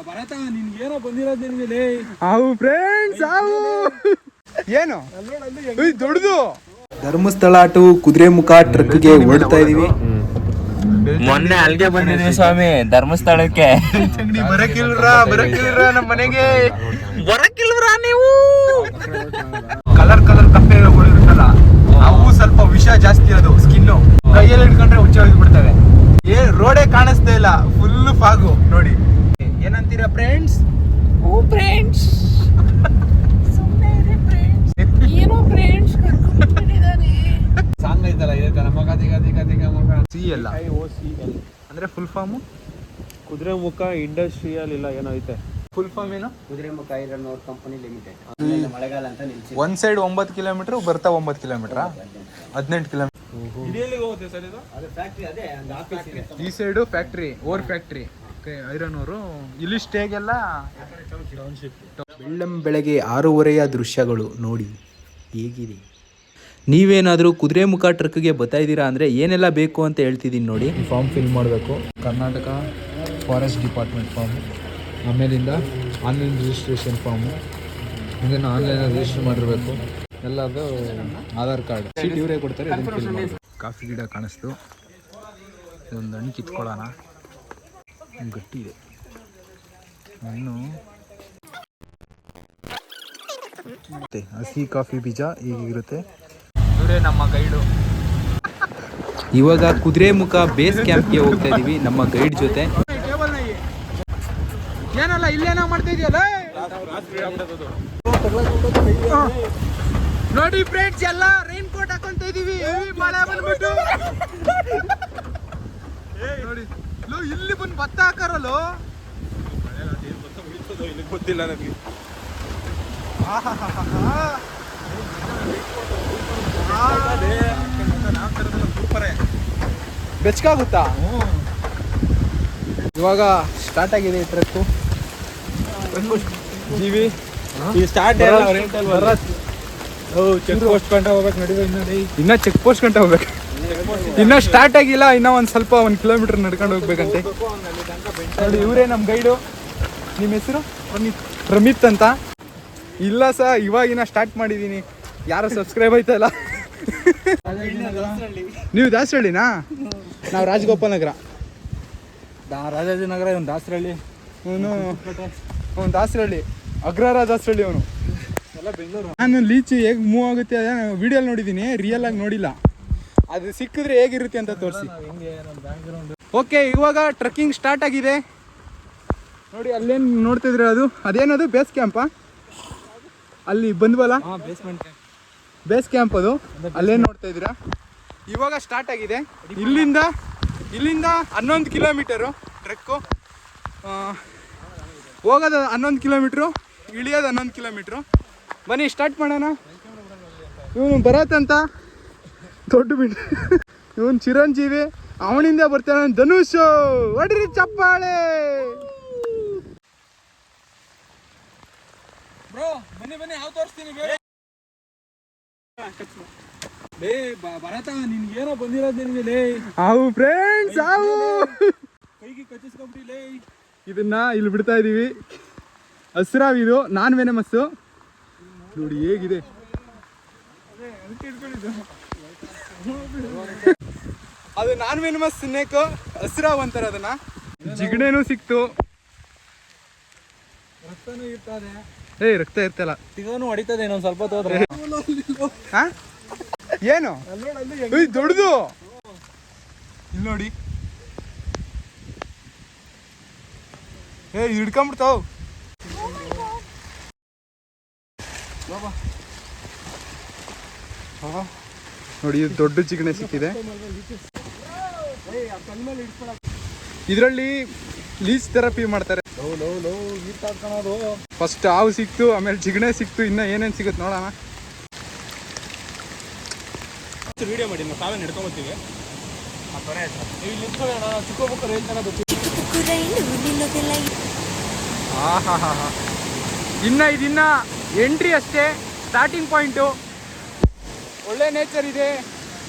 ಭರತ ನಿನ್ಗೇನೋ ಬಂದಿರೋದು ನಿನ್ಗೆ ಅವು ಫ್ರೆಂಡ್ಸ್ ಅವು ಏನು ದೊಡ್ಡದು ಧರ್ಮಸ್ಥಳ ಟು ಕುದುರೆಮುಖ ಟ್ರಕ್ಗೆ ಓಡ್ತಾ ಇದೀವಿ. ಮೊನ್ನೆ ಅಲ್ಲಿಗೆ ಬಂದಿದ್ವಿ ಸ್ವಾಮಿ ಧರ್ಮಸ್ಥಳಕ್ಕೆ. ಬರಕಿಲ್ರ ನಮ್ಮ ಮನೆಗೆ ಬರಕಿಲ್ವ್ರಾ ನೀವು? ಕಲರ್ ಕಪ್ಪೆಗಳು ಇರುತ್ತಲ್ಲ ಅವು ಸ್ವಲ್ಪ ವಿಷ ಜಾಸ್ತಿ, ಅದು ಸ್ಕಿನ್ನು ಕೈಯಲ್ಲಿ ಇಟ್ಕೊಂಡ್ರೆ ಹುಚ್ಚ ಹೋಗ್ಬಿಡ್ತವೆ. ರೋಡೇ ಕಾಣಿಸ್ತಾ ಇಲ್ಲ, ಫುಲ್ ಫಾಗು ನೋಡಿ. ಏನಂತೀರಾ ಫ್ರೆಂಡ್ಸ್? ಓ ಫ್ರೆಂಡ್ಸ್ ಸುಮ್ಮನೆ ಇರಿ ಫ್ರೆಂಡ್ಸ್. ಏನೋ ಫ್ರೆಂಡ್ಸ್ ಕರ್ಕೊಂಡಿದ್ದಾನೆ ಸಾಂಗ್ ಐತಲ್ಲ ಇದಕ್ಕೆ ನಮಗ ಮಗ ಸಿ ಎಲ್ಲ ಅಂದ್ರೆ ಫುಲ್ ಫಾರ್ಮು ಕುದುರೆಮುಖ ಇಂಡಸ್ಟ್ರಿಯಲ್ ಇಲ್ಲ ಏನೋ ಐತೆ. ಫುಲ್ ಫಾರ್ಮ್ ಏನು? Kudremukh iron ore company limited. ಮಳೆಗಾಲ ಅಂತ ನಿಲ್ಸಿ ಒಂದ್ ಸೈಡ್ 9 ಕಿಲೋಮೀಟರ್ ಬರ್ತಾ 9 ಕಿಲೋಮೀಟರ್ 18 ಕಿಲೋಮೀಟರ್. ಇದೆಲ್ಲಿಗೆ ಹೋಗುತ್ತೆ ಸರ್ ಇದು? ಅದು ಫ್ಯಾಕ್ಟರಿ, ಅದೇ ಒಂದು ಆಫೀಸ್ ಇದೆ. ಈ side factory, ore factory, iron ore. ಇಲ್ಲಿ ಸ್ಟೇಗೆಲ್ಲ ಬೆಳಗ್ಗೆ 6:30 ದೃಶ್ಯಗಳು ನೋಡಿ ಹೇಗಿದೆ. ನೀವೇನಾದರೂ ಕುದುರೆಮುಖ ಟ್ರಕ್ಗೆ ಬರ್ತಾ ಇದ್ದೀರಾ ಅಂದರೆ ಏನೆಲ್ಲ ಬೇಕು ಅಂತ ಹೇಳ್ತಿದ್ದೀನಿ ನೋಡಿ. ಫಾರ್ಮ್ ಫಿಲ್ ಮಾಡಬೇಕು, ಕರ್ನಾಟಕ ಫಾರೆಸ್ಟ್ ಡಿಪಾರ್ಟ್ಮೆಂಟ್ ಫಾರ್ಮು, ಆಮೇಲಿಂದ ಆನ್ಲೈನ್ ರಿಜಿಸ್ಟ್ರೇಷನ್ ಫಾರ್ಮು, ಇದನ್ನು ಆನ್ಲೈನಲ್ಲಿ ರಿಜಿಸ್ಟರ್ ಮಾಡಿರಬೇಕು. ಎಲ್ಲದು ಆಧಾರ್ ಕಾರ್ಡ್ ಶೀಟ್ ಇವರೇ ಕೊಡ್ತಾರೆ. ಇದನ್ನು ಫಿಲ್ ಮಾಡಬೇಕು. ಕಾಫಿ ಗಿಡ ಕಾಣಿಸ್ತು, ಇದೊಂದು ಹಣ್ಣು ಕಿತ್ಕೊಳ್ಳೋಣ. ಗಟ್ಟಿ ಇದೆ ಹಣ್ಣು. ಮತ್ತೆ ಹಸಿ ಕಾಫಿ ಬೀಜ ಹೀಗಿರುತ್ತೆ. ಇವರೇ ನಮ್ಮ ಗೈಡು. ಇವಾಗ ಕುದುರೆಮುಖ ಬೇಸ್ ಕ್ಯಾಂಪ್ಗೆ ಹೋಗ್ತಾ ಇದೀವಿ ನಮ್ಮ ಗೈಡ್ ಜೊತೆ. ಏನಲ್ಲ ಇಲ್ಲೇನೋ ಮಾಡ್ತಾ ಇದೆಯಲ್ಲ ನೋಡಿ ಫ್ರೆಂಡ್ಸ್, ಎಲ್ಲ ರೈನ್ ಕೋಟ್ ಹಾಕೊಂತ ಇದೀವಿ. ಮಳೆ ಬಂದ್ಬಿಟ್ಟು ನೋಡಿ ಇಲ್ಲಿ ಬಂದು ಭತ್ತ ಹಾಕಾರಲ್ಲ, ಗೊತ್ತಿಲ್ಲ ನನಗೆ. ಬೆಚ್ಚಗಾಗುತ್ತಾ? ಇವಾಗ ಸ್ಟಾರ್ಟ್ ಆಗಿದೆ ಈ ಟ್ರಕ್ಕು. ಜೀವಿ ಸ್ಟಾರ್ಟ್ ಚೆಕ್ ಪೋಸ್ಟ್ ಕಂಟ ಹೋಗ್ಬೇಕು. ನಡುವೆ ಇನ್ನ ಚೆಕ್ ಪೋಸ್ಟ್ ಗಂಟ ಹೋಗ್ಬೇಕು. ಇನ್ನ ಸ್ಟಾರ್ಟ್ ಆಗಿಲ್ಲ, ಇನ್ನ ಒಂದ್ ಸ್ವಲ್ಪ 1 ಕಿಲೋಮೀಟರ್ ನಡ್ಕೊಂಡು ಹೋಗ್ಬೇಕಂತೆ. ನೋಡಿ ಇವರೇ ನಮ್ಮ ಗೈಡು. ನಿಮ್ಮ ಹೆಸರು? ರಮಿತ್ ಅಂತ. ಇಲ್ಲ ಸರ್, ಇವಾಗಿನ ಸ್ಟಾರ್ಟ್ ಮಾಡಿದೀನಿ. ಯಾರು ಸಬ್ಸ್ಕ್ರೈಬ್ ಆಯ್ತಲ್ಲ. ನೀವು ದಾಸರಳ್ಳಿನಾ? ನಾವು ರಾಜಗೋಪಾಲ್ ನಗರ. ರಾಜಾಜಿನಗರ, ಇವನು ದಾಸರಳ್ಳಿ. ಅವನು ದಾಸರಳ್ಳಿ, ಅಗ್ರಹಾರ ದಾಸರಳ್ಳಿ ಅವನು. ಎಲ್ಲ ಬೆಂಗಳೂರು. ನಾನು ಲೀಚ್ ಹೇಗೆ ಮೂವ್ ಆಗುತ್ತೆ ವಿಡಿಯೋ ನೋಡಿದ್ದೀನಿ, ರಿಯಲ್ ಆಗಿ ನೋಡಿಲ್ಲ. ಅದು ಸಿಕ್ಕಿದ್ರೆ ಹೇಗಿರುತ್ತೆ ಅಂತ ತೋರಿಸಿ. ಓಕೆ, ಇವಾಗ ಟ್ರೆಕ್ಕಿಂಗ್ ಸ್ಟಾರ್ಟ್ ಆಗಿದೆ ನೋಡಿ. ಅಲ್ಲೇನು ನೋಡ್ತಿದ್ರೆ ಅದೇನದು ಬೇಸ್ ಕ್ಯಾಂಪಾ? ಅಲ್ಲಿ ಬಂದ್ವಲ್ಲ ಬೇಸ್ ಕ್ಯಾಂಪ್, ಅದು ಅಲ್ಲೇನು ನೋಡ್ತಾ ಇದ್ದೀರಾ? ಇವಾಗ ಸ್ಟಾರ್ಟ್ ಆಗಿದೆ. ಇಲ್ಲಿಂದ 11 ಕಿಲೋಮೀಟರು ಟ್ರೆಕ್ಕು. ಹೋಗೋದು 11 ಕಿಲೋಮೀಟ್ರು, ಇಳಿಯೋದು 11 ಕಿಲೋಮೀಟ್ರು. ಬನ್ನಿ ಸ್ಟಾರ್ಟ್ ಮಾಡೋಣ. ಇವನು ಭರತ್ ಅಂತ ದೊಡ್ಡ ಬಿಡ್, ಇವನು ಚಿರಂಜೀವಿ, ಅವನಿಂದ ಬರ್ತಾನೆ ಧನುಷ್. ಹೊಡಿರಿ ಚಪ್ಪಾಳೆ. ಬ್ರೋ ಬನ್ನಿ ಯಾವ ತೋರಿಸ್ತೀನಿ. ಭರತ ನಿನ್ಗೇನೋ ಬಂದಿರೋದು ನಿನ್ಗೆ ಅವು ಫ್ರೆಂಡ್ಸ್ ಅವು ಕೈಗೆ ಕಚ್ಚಿಸ್ಕೊಂಡ್ಬಿಟ್ಟಿಲೇ. ಇದನ್ನ ಇಲ್ಲಿ ಬಿಡ್ತಾ ಇದೀವಿ. ಹಸ್ರಾವ್ ಇದು, ನಾನ್ ವೆನಮಸ್ಸು. ನೋಡಿ ಹೇಗಿದೆ. ಅದು ನಾನ್ ವೆನಮಸ್ ಸ್ನೇಕ್, ಹಸ್ರಾವ್ ಅಂತಾರೆ ಅದನ್ನ. ಜಿಗಣೆನೂ ಸಿಕ್ತು. ರಕ್ತನೂ ಇರ್ತದೆ. ರಕ್ತ ಇರ್ತಲ್ಲ, ತಿಗೋನು ಹೊಡಿತದೆ. ಇನ್ನೊಂದು ಸ್ವಲ್ಪ ತೋದ್ರೆ ಏನು ದೊಡ್ಡದು. ಇಲ್ಲಿ ನೋಡಿ, ಹಿಡ್ಕೊಂಡ್ಬಿಡ್ತಾವ್. ನೋಡಿ ಇದು ದೊಡ್ಡ ಚಿಕಣೆ ಸಿಕ್ಕಿದೆ. ಇದರಲ್ಲಿ ಲೀಚ್ ಥೆರಪಿ ಮಾಡ್ತಾರೆ. ಫಸ್ಟ್ ಹಾವು ಸಿಕ್ತು, ಆಮೇಲೆ ಜಿಗಣೆ ಸಿಕ್ತು, ಇನ್ನ ಏನೇನು ಸಿಗುತ್ತೆ ನೋಡೋಣ. ವಿಡಿಯೋ ಮಾಡಿ ನಾವು ತಾವೇ ಹಿಡ್ಕೊಂಡ್ಬರ್ತೀವಿ. ಇದಿನ್ನ ಎಂಟ್ರಿ ಅಷ್ಟೇ, ಸ್ಟಾರ್ಟಿಂಗ್ ಪಾಯಿಂಟು. ಒಳ್ಳೆ ನೇಚರ್ ಇದೆ.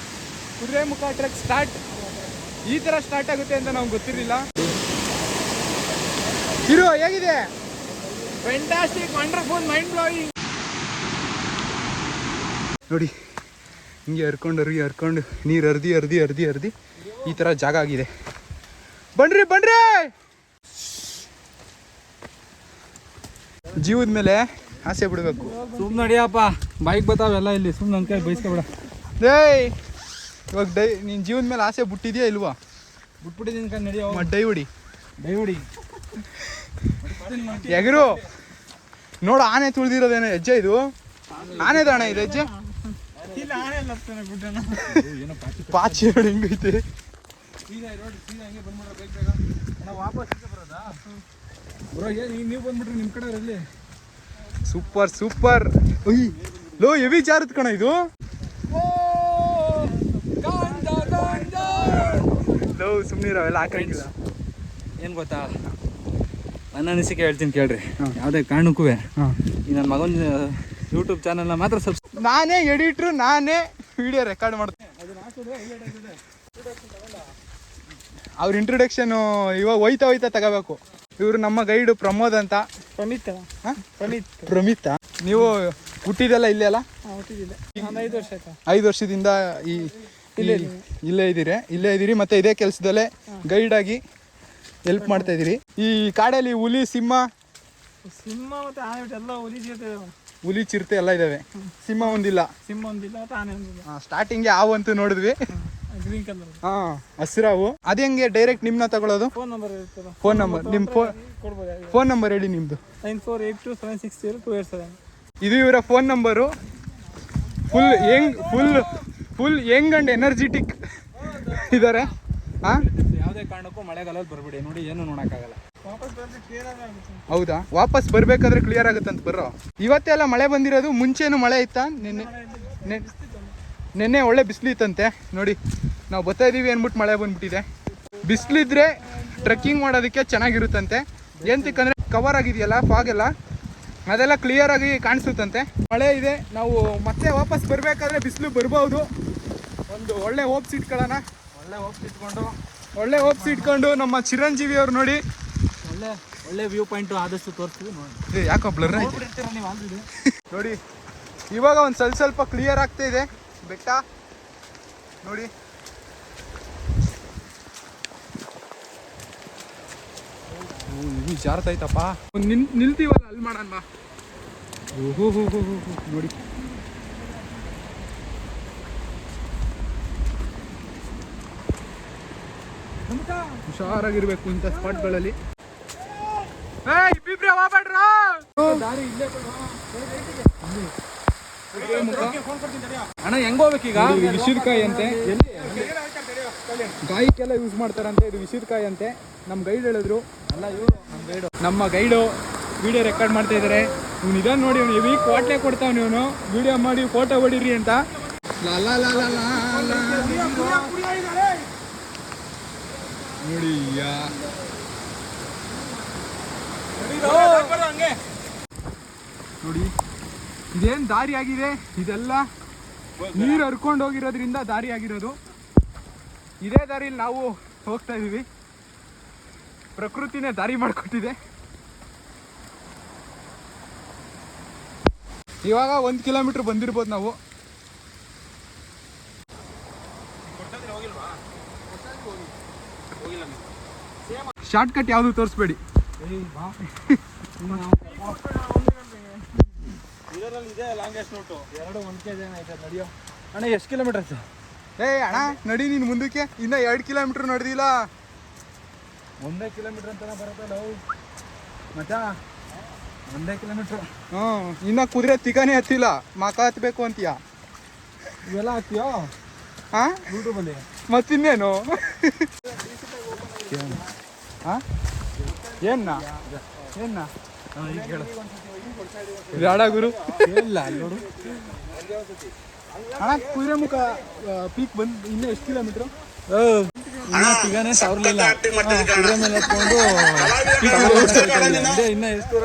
ಕುದುರೆಮುಖ ಟ್ರೆಕ್ ಸ್ಟಾರ್ಟ್ ಈ ಥರ ಸ್ಟಾರ್ಟ್ ಆಗುತ್ತೆ ಅಂತ ನಮ್ಗೆ ಗೊತ್ತಿರಲಿಲ್ಲ. ಇರು ಹೇಗಿದೆ? Fantastic, wonderful, mind blowing. ನೋಡಿ ಹಿಂಗೆ ಹರ್ಕೊಂಡು ನೀರು ಹರ್ದಿ ಈ ಥರ ಜಾಗ ಆಗಿದೆ. ಬನ್ರಿ ಜೀವದ ಮೇಲೆ ಆಸೆ ಬಿಡಬೇಕು. ಸುಮ್ಮನೆ ನಡಿಯಪ್ಪ, ಬೈಕ್ ಬರ್ತಾವೆಲ್ಲ ಇಲ್ಲಿ, ಸುಮ್ಮನೆ ನನ್ನ ಕೈ ಬೈಸ್ಕೊಬೇಡ. ಇವಾಗ ನೀನು ಜೀವದ ಮೇಲೆ ಆಸೆ ಬಿಟ್ಟಿದ್ಯಾ ಇಲ್ವಾ? ಬಿಟ್ಬಿಟ್ಟಿದ್ದೀನಿ ಕಣ್, ನಡಿಯೋ. ಡೈ ಹೊಡಿ ದಯವಿಡಿ ಎಗರು ನೋಡು. ಆನೆ ತುಳಿದಿರೋದೇನೋ ಹೆಜ್ಜೆ ಇದು? ಆನೆದ ಅಣ್ಣ ಇದು ಹೆಜ್ಜೆ? ಪಾಚಿ ನೋಡಿ ಹೆಂಗೈತೆ. ನೀವು ಬಂದ್ಬಿಟ್ರಿ ನಿಮ್ಮ ಕಡೆ ಅಲ್ಲಿ. ಸೂಪರ್. ಲೋ ಹೆವಿ ಜಾರತ್ ಕಣ ಇದು. ಲೋ ಸುಮ್ಮನೆ ಅವೆಲ್ಲ ಹಾಕಂಗಿಲ್ಲ. ಏನು ಗೊತ್ತಾ, ನನ್ನ ಅನಿಸಿಕೆ ಹೇಳ್ತೀನಿ ಕೇಳ್ರಿ. ಯಾವುದೇ ಕಾರಣಕ್ಕೂ ಈ ನನ್ನ ಮಗನ ಯೂಟ್ಯೂಬ್ ಚಾನಲ್ನ ಮಾತ್ರ ನಾನೇ ಎಡಿಟ್ರು, ನಾನೇ ವಿಡಿಯೋ ರೆಕಾರ್ಡ್ ಮಾಡ್ತೀನಿ. ಅವ್ರ ಇಂಟ್ರೊಡಕ್ಷನ್ ಇವಾಗ ಹೋಯ್ತಾ ತಗೋಬೇಕು. ಇವರು ನಮ್ಮ ಗೈಡು ಪ್ರಮೋದ್ ಅಂತ. ಪ್ರಮಿತ್. ನೀವು ಹುಟ್ಟಿದೆಲ್ಲ ಇಲ್ಲೇ ಅಲ್ಲ? 5 ವರ್ಷದಿಂದ ಇಲ್ಲೇ ಇದ್ದೀರಿ ಮತ್ತೆ ಇದೇ ಕೆಲಸದಲ್ಲೇ ಗೈಡ್ ಆಗಿ ಹೆಲ್ಪ್ ಮಾಡ್ತಾ ಇದ್ದೀರಿ. ಈ ಕಾಡಲ್ಲಿ ಹುಲಿ, ಸಿಂಹ ಮತ್ತೆ ಆನೆ ಎಲ್ಲ ಹುಲಿ, ಚಿರತೆ ಎಲ್ಲ ಇದಾವೆ. ಸಿಂಹ ಒಂದಿಲ್ಲ. ಮತ್ತೆ ಆನೆ ಒಂದಿಲ್ಲ. ಸ್ಟಾರ್ಟಿಂಗ್ಗೆ ಹಾವು ಅಂತೂ ನೋಡಿದ್ವಿ. Green colour. ಹಸಿರಾವು. ಅದೇ ಹೆಂಗೆ ಡೈರೆಕ್ಟ್ ನಿಮ್ನ ತಗೊಳ್ಳೋದು? ಫೋನ್ ನಂಬರ್ ಇರ್ತಲ್ಲ. ಫೋನ್ ನಂಬರ್ ನಿಮ್ಮ ಫೋನ್ ನಂಬರ್ ಹೇಳಿ ನಿಮ್ದು. 9482760287. ಇದು ಇವರ phone number. Full young and energetic ಇದ್ದಾರೆ. ಯಾವುದೇ ಕಾರಣಕ್ಕೂ ಮಳೆಗಾಲದಲ್ಲಿ ಬರ್ಬಿಡಿ, ನೋಡಿ ಏನು ನೋಡೋಕ್ಕಾಗಲ್ಲ. ಹೌದಾ? ವಾಪಸ್ ಬರ್ಬೇಕಾದ್ರೆ ಕ್ಲಿಯರ್ ಆಗುತ್ತಂತ ಬರ್ರೋ. ಇವತ್ತೆಲ್ಲ ಮಳೆ ಬಂದಿರೋದು. ಮುಂಚೆನೂ ಮಳೆ ಇತ್ತಾ? ನೆನ್ನೆ ಒಳ್ಳೆ ಬಿಸಿಲಿತ್ತಂತೆ. ನೋಡಿ ನಾವು ಬರ್ತಾ ಇದೀವಿ ಅಂದ್ಬಿಟ್ಟು ಮಳೆ ಬಂದ್ಬಿಟ್ಟಿದೆ. ಬಿಸಿಲಿದ್ರೆ ಟ್ರೆಕ್ಕಿಂಗ್ ಮಾಡೋದಕ್ಕೆ ಚೆನ್ನಾಗಿರುತ್ತಂತೆ. ಎಂತಕ್ಕಂದ್ರೆ ಕವರ್ ಆಗಿದೆಯಲ್ಲ ಫಾಗ್ ಎಲ್ಲ, ಅದೆಲ್ಲ ಕ್ಲಿಯರ್ ಆಗಿ ಕಾಣಿಸುತ್ತಂತೆ. ಮಳೆ ಇದೆ, ನಾವು ಮತ್ತೆ ವಾಪಸ್ ಬರಬೇಕಾದ್ರೆ ಬಿಸಿಲು ಬರ್ಬೋದು. ಒಂದು ಒಳ್ಳೆ ಹೋಪ್ಸ್ ಇಟ್ಕೊಳ್ಳೋಣ. ಒಳ್ಳೆ ಹೋಪ್ಸ್ ಇಟ್ಕೊಂಡು ನಮ್ಮ ಚಿರಂಜೀವಿ ಅವ್ರು ನೋಡಿ ಒಳ್ಳೆ ವ್ಯೂ ಪಾಯಿಂಟ್ ಆದಷ್ಟು ತೋರಿಸ್ತೀವಿ ನೋಡಿ. ಯಾಕೋ ಬ್ಲರ್ ನೋಡಿ. ಇವಾಗ ಒಂದು ಸ್ವಲ್ಪ ಕ್ಲಿಯರ್ ಆಗ್ತಾ ಇದೆ ಬೆಟ್ಟ ನೋಡಿ. ಇದು ಜಾರತೈತಪ್ಪ. ನಿಲ್ತೀವಲ್ಲ ಅಲ್ಲಿ ಮಾಡೋಣ ಬಾ. ನೋಡಿ ಹುಷಾರಾಗಿರ್ಬೇಕು ಇಂಥ ಸ್ಪಾಟ್ಗಳಲ್ಲಿ. ಇಬ್ಬಿಬ್ರೆ ಹೋಗ್ಬೇಡ್ರ. ಅಣ್ಣ ಹೆಂಗ್ ಹೋಗ್ಬೇಕೀಗ? ವಿಷದಕಾಯಿ ಅಂತೆ, ಗಾಯಕ್ಕೆಲ್ಲ ಯೂಸ್ ಮಾಡ್ತಾರಂತೆ. ಇದು ವಿಷದಕಾಯಿ ಅಂತೆ. ನಮ್ಮ ಗೈಡ್ ಹೇಳಿದ್ರು. ನಮ್ಮ ಗೈಡು ವಿಡಿಯೋ ರೆಕಾರ್ಡ್ ಮಾಡ್ತಾ ಇದ್ದಾರೆ. ಇವ್ನು ಇದನ್ನು ನೋಡಿ, ಇವ್ನು ಹೆವಿ ಕ್ವಾಟ್ಲೆ ಕೊಡ್ತಾವ್. ಇವನು ವಿಡಿಯೋ ಮಾಡಿ ಫೋಟೋ ಹೊಡೀರಿ ಅಂತ. ನೋಡಿ ನೋಡಿ ಇದೇನು ದಾರಿ ಆಗಿದೆ. ಇದೆಲ್ಲ ನೀರು ಹರ್ಕೊಂಡು ಹೋಗಿರೋದ್ರಿಂದ ದಾರಿ ಆಗಿರೋದು. ಇದೇ ದಾರಿಲಿ ನಾವು ಹೋಗ್ತಾ ಇದೀವಿ. ಪ್ರಕೃತಿನೇ ದಾರಿ ಮಾಡಿಕೊಟ್ಟಿದೆ. ಇವಾಗ 1 ಕಿಲೋಮೀಟರ್ ಬಂದಿರ್ಬೋದು ನಾವು. ಶಾರ್ಟ್ ಕಟ್ ಯಾವುದು ತೋರಿಸ್ಬೇಡಿ. ಅಣ್ಣ ಎಷ್ಟು ಕಿಲೋಮೀಟರ್ ಆಯ್ತು? ಅಣ್ಣ ನಡಿ ನೀನು ಮುಂದಕ್ಕೆ. ಇನ್ನ 2 ಕಿಲೋಮೀಟರ್ ನಡೆದಿಲ್ಲ. 1 ಕಿಲೋಮೀಟರ್ ಅಂತ ಬರುತ್ತಲ್ಲ ಮಚ್ಚ. 1 ಕಿಲೋಮೀಟರ್. ಇನ್ನ ಕುದುರೆ ತಿಗಾನೇ ಹತ್ತಿಲ್ಲ. ಮಕ ಹತ್ಬೇಕು ಅಂತೀಯ? ಇವೆಲ್ಲ ಹಾಕ್ತೀಯೋ ಯೂಟ್ಯೂಬಲ್ಲಿ? ಮತ್ತಿನ್ನೇನು? ಏನ್ನ ಬೇಡ ಗುರು. ಇಲ್ಲ ನೋಡು ಅಣ್ಣ, ಕುದುರೆ ಮುಖ ಪೀಕ್ ಬಂದು ಇನ್ನೂ ಎಷ್ಟು ಕಿಲೋಮೀಟ್ರು? ತಿಗಾನೇ ಸಾವಿರಲಿಲ್ಲ. ಕುದುರೆ ಮೇಲೆ ಹತ್ಕೊಂಡು ಇನ್ನ ಎಷ್ಟು